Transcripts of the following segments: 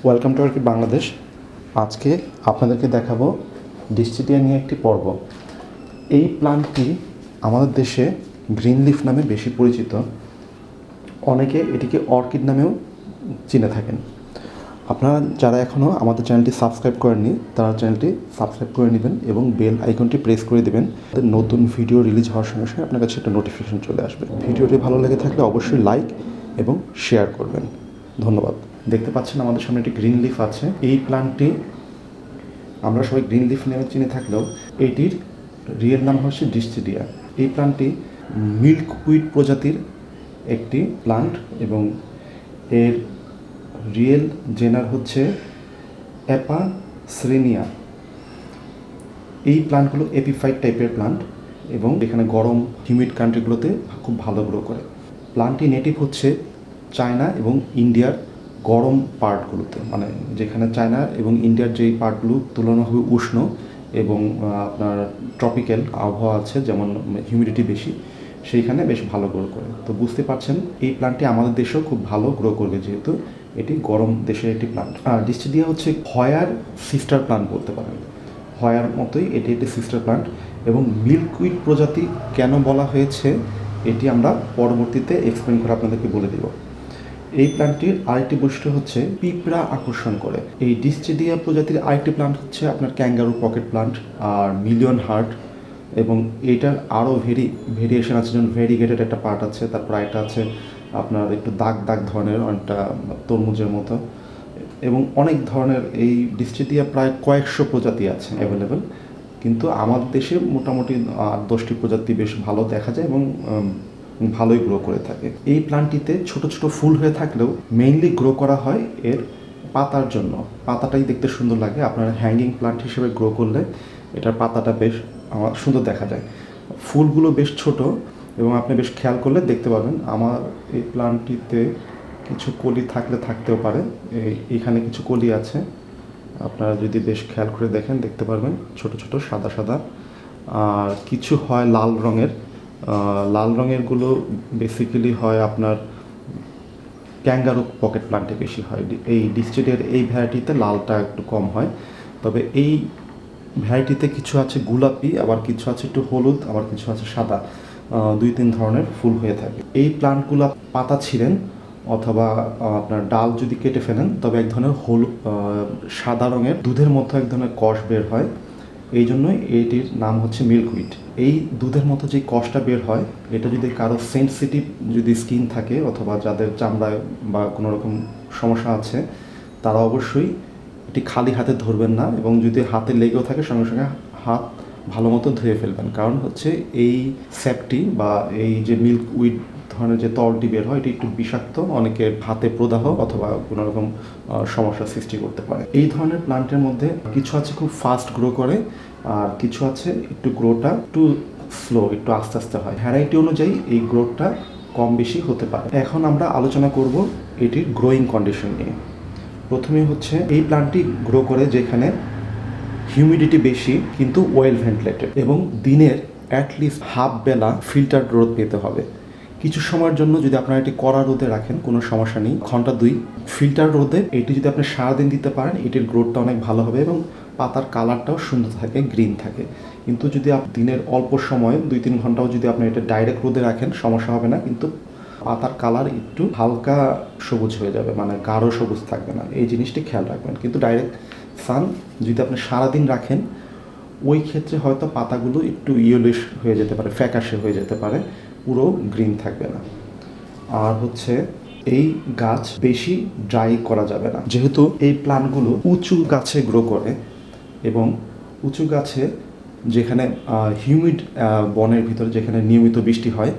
Welcome to orchid Bangladesh. আজকে আপনাদেরকে দেখাবো ডিসচিডিয়া নিয়ে একটি পর্ব। এই প্লান্টটি আমাদের দেশে গ্রিন লিফ নামে বেশি পরিচিত, অনেকে এটিকে অর্কিড নামেও চিনে থাকেন। আপনারা যারা এখনও আমাদের চ্যানেলটি সাবস্ক্রাইব করেননি তারা চ্যানেলটি সাবস্ক্রাইব করে নেবেন এবং বেল আইকনটি প্রেস করে দেবেন। নতুন ভিডিও রিলিজ হওয়ার সঙ্গে সঙ্গে আপনার কাছে একটা নোটিফিকেশন চলে আসবে। ভিডিওটি ভালো লেগে থাকলে অবশ্যই লাইক এবং শেয়ার করবেন। ধন্যবাদ। দেখতে পাচ্ছেন আমাদের সামনে একটি গ্রিন লিফ আছে। এই প্লান্টটি আমরা সবাই গ্রিন লিফ নামে চিনে থাকলেও এটির রিয়েল নাম হচ্ছে ডিসচিডিয়া। এই প্লান্টটি মিল্কউইড প্রজাতির একটি প্লান্ট এবং এর রিয়েল জেনার হচ্ছে অ্যাপাসিনিয়া। এই প্লান্টগুলো এপিফাইট টাইপের প্লান্ট এবং এখানে গরম হিউমিড কান্ট্রিগুলোতে খুব ভালো গ্রো করে। প্লান্টটি নেটিভ হচ্ছে চায়না এবং ইন্ডিয়ার গরম পার্টগুলোতে, মানে যেখানে চায়না এবং ইন্ডিয়ার যেই পার্টগুলো তুলনাভাবে উষ্ণ এবং আপনার ট্রপিক্যাল আবহাওয়া আছে, যেমন হিউমিডিটি বেশি, সেইখানে বেশ ভালো গ্রো করে। তো বুঝতে পারছেন এই প্লান্টটি আমাদের দেশেও খুব ভালো গ্রো করবে, যেহেতু এটি গরম দেশের একটি প্লান্ট। আর ডিসচিডিয়া হচ্ছে হয়ার সিস্টার প্লান্ট বলতে পারেন। হয়ার মতোই এটি একটি সিস্টার প্লান্ট। এবং মিল্কউইড প্রজাতি কেন বলা হয়েছে এটি আমরা পরবর্তীতে এক্সপ্লেন করে আপনাদেরকে বলে দেব। এই প্লান্টটির আরেকটি বৈশিষ্ট্য হচ্ছে পিঁপড়া আকর্ষণ করে। এই ডিসচিডিয়া প্রজাতির আরেকটি প্লান্ট হচ্ছে আপনার ক্যাঙ্গারু পকেট প্লান্ট আর মিলিয়ন হার্ট, এবং এইটার আরও ভেরিয়েশন আছে, যেমন ভেরিগেটেড একটা পার্ট আছে, তারপর একটা আছে আপনার একটু দাগ দাগ ধরনের, অনেকটা তরমুজের মতো, এবং অনেক ধরনের এই ডিসচিডিয়া প্রায় কয়েকশো প্রজাতি আছে অ্যাভেলেবেল। কিন্তু আমাদের দেশে মোটামুটি 10টি প্রজাতি বেশ ভালো দেখা যায় এবং ভালোই গ্রো করে থাকে। এই প্লান্টটিতে ছোট ছোট ফুল হয়ে থাকলেও মেইনলি গ্রো করা হয় এর পাতার জন্য। পাতাটাই দেখতে সুন্দর লাগে। আপনার হ্যাঙ্গিং প্লান্ট হিসেবে গ্রো করলে এটার পাতাটা বেশ সুন্দর দেখা যায়। ফুলগুলো বেশ ছোট এবং আপনি বেশ খেয়াল করলে দেখতে পাবেন। আমার এই প্লান্টটিতে কিছু কলি থাকতেও পারে। এইখানে কিছু কলি আছে, আপনারা যদি বেশ খেয়াল করে দেখেন দেখতে পারবেন, ছোট ছোট সাদা সাদা। আর কিছু হয় লাল রঙের। লাল রঙেরগুলো বেসিক্যালি হয় আপনার ক্যাঙ্গারু পকেট প্লান্টে বেশি হয়। এই ডিসচিডিয়ার এই ভ্যারাইটিতে লালটা একটু কম হয়, তবে এই ভ্যারাইটিতে কিছু আছে গোলাপি, আবার কিছু আছে একটু হলুদ, আবার কিছু আছে সাদা। 2-3 ধরনের ফুল হয়ে থাকে। এই প্লান্টগুলো পাতা ছিঁড়েন অথবা আপনার ডাল যদি কেটে ফেলেন, তবে এক ধরনের সাদা রঙের দুধের মতো এক ধরনের কষ বের হয়। এই জন্যই এটির নাম হচ্ছে মিল্কউইড। এই দুধের মতো যে কষটা বের হয়, এটা যদি কারো সেন্সিটিভ যদি স্কিন থাকে অথবা যাদের চামড়ায় বা কোনো রকম সমস্যা আছে, তারা অবশ্যই এটি খালি হাতে ধরবেন না, এবং যদি হাতে লেগেও থাকে সঙ্গে সঙ্গে হাত ভালো মতো ধুয়ে ফেলবেন। কারণ হচ্ছে এই স্যাপটি বা এই যে মিল্কউইড ধরনের যে তলটি বের হয়, এটি একটু বিষাক্ত, অনেকের হাতে প্রদাহ অথবা কোনো রকম সমস্যার সৃষ্টি করতে পারে। এই ধরনের প্লান্টের মধ্যে কিছু আছে খুব ফাস্ট গ্রো করে, আর কিছু আছে একটু গ্রোটা একটু স্লো, একটু আস্তে আস্তে হয়। ভ্যারাইটি অনুযায়ী এই গ্রোথটা কম বেশি হতে পারে। এখন আমরা আলোচনা করব এটির গ্রোয়িং কন্ডিশন নিয়ে। প্রথমে হচ্ছে এই প্লান্টটি গ্রো করে যেখানে হিউমিডিটি বেশি কিন্তু ওয়েল ভেন্টিলেটেড, এবং দিনের অ্যাটলিস্ট হাফ বেলা ফিল্টার্ড রোদ পেতে হবে। কিছু সময়ের জন্য যদি আপনারা এটি কড়া রোদে রাখেন কোনো সমস্যা নেই, ঘন্টা 2 ফিল্টার রোদে এটি যদি আপনি সারাদিন দিতে পারেন, এটির গ্রোথটা অনেক ভালো হবে এবং পাতার কালারটাও সুন্দর থাকে, গ্রিন থাকে। কিন্তু যদি আপনি দিনের অল্প সময় 2-3 ঘন্টাও যদি আপনি এটা ডাইরেক্ট রোদে রাখেন, সমস্যা হবে না, কিন্তু পাতার কালার একটু হালকা সবুজ হয়ে যাবে, মানে গাঢ় সবুজ থাকবে না। এই জিনিসটি খেয়াল রাখবেন। কিন্তু ডাইরেক্ট সান যদি আপনি সারাদিন রাখেন, ওই ক্ষেত্রে হয়তো পাতাগুলো একটু ইয়েলোইশ হয়ে যেতে পারে, ফ্যাকাশে হয়ে যেতে পারে, পুরো গ্রিন থাকবে না। আর হচ্ছে এই গাছ বেশি ড্রাই করা যাবে না, যেহেতু এই প্লান্টগুলো উঁচু গাছে গ্রো করে, এবং উঁচু গাছে যেখানে হিউমিড বনের ভিতরে যেখানে নিয়মিত বৃষ্টি হয়,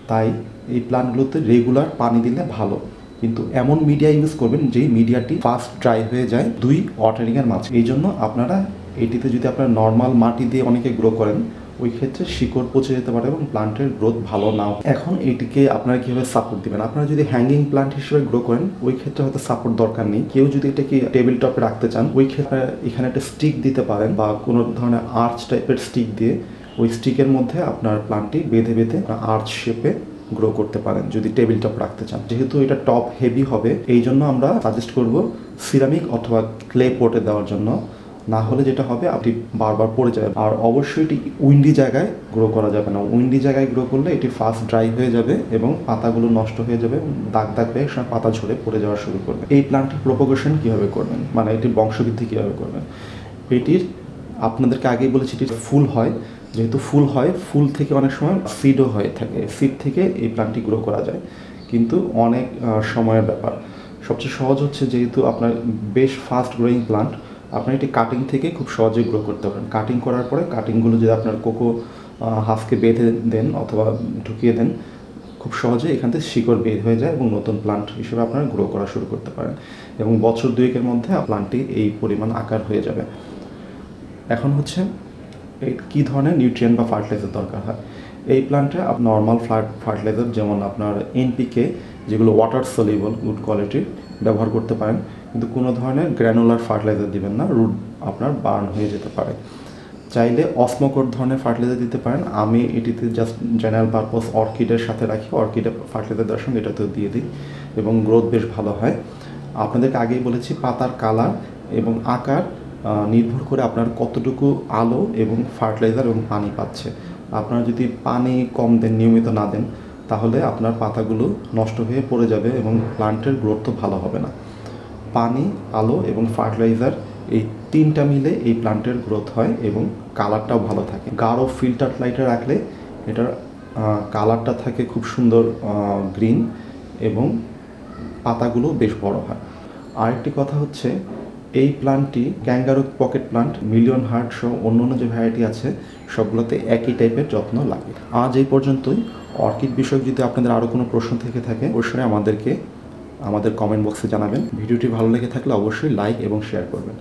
তাই এই প্লান্টগুলোতে রেগুলার পানি দিলে ভালো। কিন্তু এমন মিডিয়া ইউজ করবেন যেই মিডিয়াটি ফাস্ট ড্রাই হয়ে যায় 2 ওয়াটারিংয়ের মাঝে। এই জন্য আপনারা এটিতে যদি আপনারা নর্মাল মাটি দিয়ে অনেকে গ্রো করেন, ওই ক্ষেত্রে শিকড় পচে যেতে পারে এবং প্লান্টের গ্রোথ ভালো নাও। এখন এটিকে আপনারা কীভাবে সাপোর্ট দিবেন? আপনারা যদি হ্যাঙ্গিং প্লান্ট হিসেবে গ্রো করেন, ওই ক্ষেত্রে হয়তো সাপোর্ট দরকার নেই। কেউ যদি এটাকে টেবিল টপে রাখতে চান, ওই ক্ষেত্রে এখানে একটা স্টিক দিতে পারেন, বা কোনো ধরনের আর্চ টাইপের স্টিক দিয়ে ওই স্টিকের মধ্যে আপনার প্লান্টটি বেঁধে আর্চ শেপে গ্রো করতে পারেন যদি টেবিল টপ রাখতে চান। যেহেতু এটা টপ হেভি হবে, এই জন্য আমরা সাজেস্ট করব সিরামিক অথবা ক্লে পটে দেওয়ার জন্য, না হলে যেটা হবে আপনি বারবার পড়ে যাবে। আর অবশ্যই এটি উইন্ডি জায়গায় গ্রো করা যাবে না। উইন্ডি জায়গায় গ্রো করলে এটি ফাস্ট ড্রাই হয়ে যাবে এবং পাতাগুলো নষ্ট হয়ে যাবে, দাগ দাগ হয়ে পাতা ঝরে পড়ে যাওয়া শুরু করবে। এই প্ল্যান্টের প্রোপাগেশন কীভাবে করবেন, মানে এটির বংশবৃদ্ধি কীভাবে করবেন? এটির আপনাদেরকে আগেই বলেছি এটির ফুল হয়, যেহেতু ফুল হয়, ফুল থেকে অনেক সময় সিডও হয়ে থাকে, সিড থেকে এই প্ল্যান্টটি গ্রো করা যায়, কিন্তু অনেক সময়ের ব্যাপার। সবচেয়ে সহজ হচ্ছে, যেহেতু আপনার বেশ ফাস্ট গ্রোয়িং প্ল্যান্ট, আপনি এটি কাটিং থেকে খুব সহজেই গ্রো করতে পারেন। কাটিং করার পরে কাটিংগুলো যদি আপনার কোকো হাফকে বেঁধে দেন অথবা ঢুকিয়ে দেন, খুব সহজে এখান থেকে শিকড় বের হয়ে যায় এবং নতুন প্লান্ট হিসেবে আপনারা গ্রো করা শুরু করতে পারেন, এবং বছর দুয়েকের মধ্যে প্লান্টটি এই পরিমাণ আকার হয়ে যাবে। এখন হচ্ছে কী ধরনের নিউট্রিয়েন্ট বা ফার্টিলাইজার দরকার হয় এই প্ল্যান্টে। নর্মাল ফার্টিলাইজার যেমন আপনার এনপিকে, যেগুলো ওয়াটার সলিউবল গুড কোয়ালিটির, ব্যবহার করতে পারেন, কিন্তু কোনো ধরনের গ্র্যানুলার ফার্টিলাইজার দিবেন না, রুট আপনার বার্ন হয়ে যেতে পারে। চাইলে অসমোকোর ধরনের ফার্টিলাইজার দিতে পারেন। আমি এটিতে জাস্ট জেনারেল পারপাস অর্কিডের সাথে রাখি, অর্কিডের ফার্টিলাইজার দেওয়ার সঙ্গে এটাতেও দিয়ে দিই এবং গ্রোথ বেশ ভালো হয়। আপনাদেরকে আগেই বলেছি, পাতার কালার এবং আকার নির্ভর করে আপনার কতটুকু আলো এবং ফার্টিলাইজার এবং পানি পাচ্ছে। আপনারা যদি পানি কম দেন, নিয়মিত না দেন, তাহলে আপনার পাতাগুলো নষ্ট হয়ে পড়ে যাবে এবং প্লান্টের গ্রোথ তো ভালো হবে না। পানি, আলো এবং ফার্টিলাইজার, এই তিনটা মিলে এই প্লান্টের গ্রোথ হয় এবং কালারটাও ভালো থাকে। গাঢ় ফিল্টার লাইটে রাখলে এটার কালারটা থাকে খুব সুন্দর গ্রিন এবং পাতাগুলো বেশ বড় হয়। আরেকটি কথা হচ্ছে, এই প্লান্টটি kangaroo pocket plant, million heart সহ অন্য যে ভ্যারাইটি আছে সবগুলোতে একই টাইপের যত্ন লাগে। আজ এই পর্যন্তই। অর্কিড বিষয়ক যদি আপনাদের আরও কোনো প্রশ্ন থেকে থাকে, অবশ্যই আমাদের কমেন্ট বক্সে জানাবেন। ভিডিওটি ভালো লেগে থাকলে অবশ্যই লাইক এবং শেয়ার করবেন।